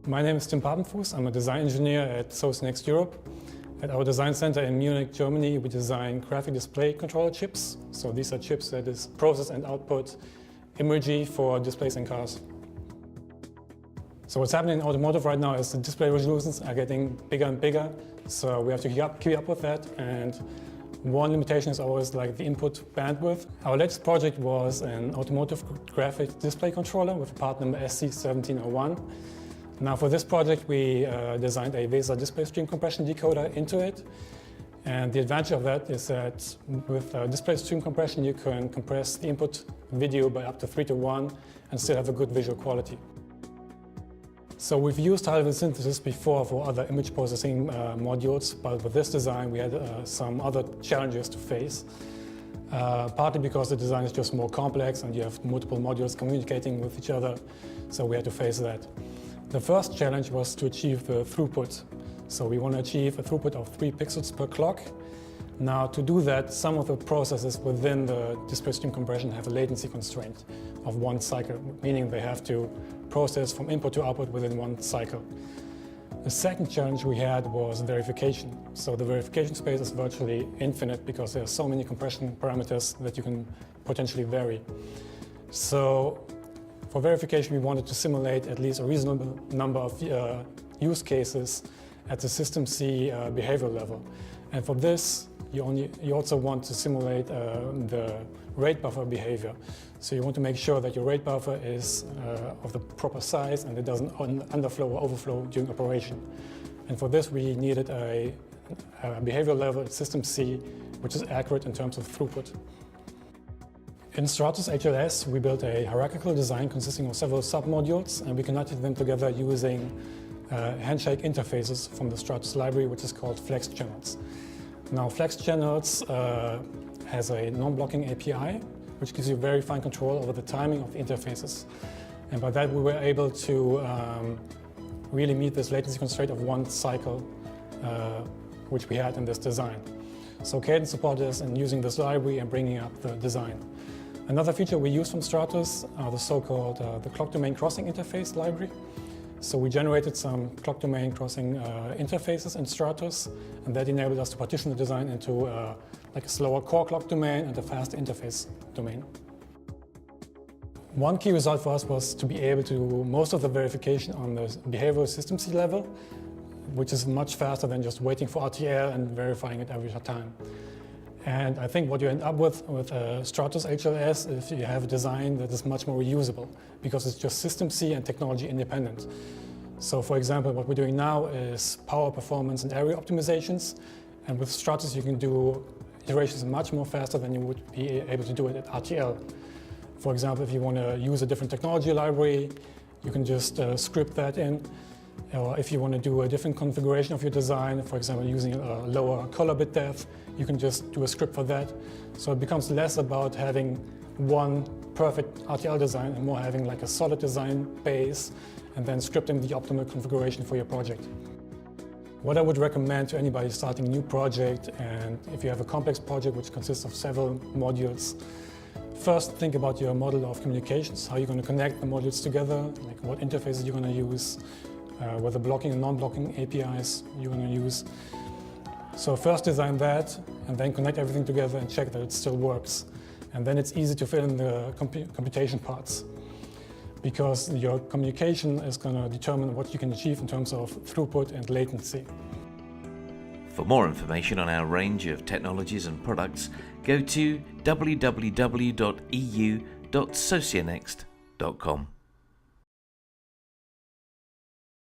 My name is Tim Papenfuß. I'm a design engineer at Socionext Europe. At our design center in Munich, Germany, we design graphic display controller chips. So these are chips that is process and output imagery for displays in cars. So what's happening in automotive right now is the display resolutions are getting bigger and bigger. So we have to keep up with that. And one limitation is always like the input bandwidth. Our latest project was an automotive graphic display controller with a part number SC1701. Now for this project we designed a VESA display stream compression decoder into it. And the advantage of that is that with display stream compression you can compress the input video by up to 3:1 and still have a good visual quality. So we've used high-level synthesis before for other image processing modules, but with this design we had some other challenges to face. Partly because the design is just more complex and you have multiple modules communicating with each other, so we had to face that. The first challenge was to achieve the throughput. So we want to achieve a throughput of 3 pixels per clock. Now to do that, some of the processes within the display stream compression have a latency constraint of 1 cycle, meaning they have to process from input to output within 1 cycle. The second challenge we had was verification. So the verification space is virtually infinite because there are so many compression parameters that you can potentially vary. So for verification, we wanted to simulate at least a reasonable number of use cases at the System C behavior level. And for this, you also want to simulate the rate buffer behavior. So you want to make sure that your rate buffer is of the proper size and it doesn't underflow or overflow during operation. And for this, we needed a behavior level at System C, which is accurate in terms of throughput. In Stratus HLS, we built a hierarchical design consisting of several sub-modules, and we connected them together using handshake interfaces from the Stratus library, which is called Flex Channels. Now, Flex Channels has a non-blocking API, which gives you very fine control over the timing of the interfaces. And by that, we were able to really meet this latency constraint of 1 cycle, which we had in this design. So Cadence supported us in using this library and bringing up the design. Another feature we use from Stratus are the so-called the clock domain crossing interface library. So we generated some clock domain crossing interfaces in Stratus, and that enabled us to partition the design into like a slower core clock domain and a fast interface domain. One key result for us was to be able to do most of the verification on the behavioral System C level, which is much faster than just waiting for RTL and verifying it every time. And I think what you end up with Stratus HLS is you have a design that is much more reusable because it's just System C and technology independent. So for example, what we're doing now is power, performance and area optimizations. And with Stratus you can do iterations much more faster than you would be able to do it at RTL. For example, if you want to use a different technology library, you can just script that in. Or if you want to do a different configuration of your design, for example, using a lower color bit depth, you can just do a script for that. So it becomes less about having one perfect RTL design and more having like a solid design base and then scripting the optimal configuration for your project. What I would recommend to anybody starting a new project, and if you have a complex project which consists of several modules, first think about your model of communications, how you're going to connect the modules together, like what interfaces you're going to use, whether blocking and non-blocking APIs you're going to use. So first design that and then connect everything together and check that it still works. And then it's easy to fill in the computation parts, because your communication is going to determine what you can achieve in terms of throughput and latency. For more information on our range of technologies and products, go to www.eu.socionext.com.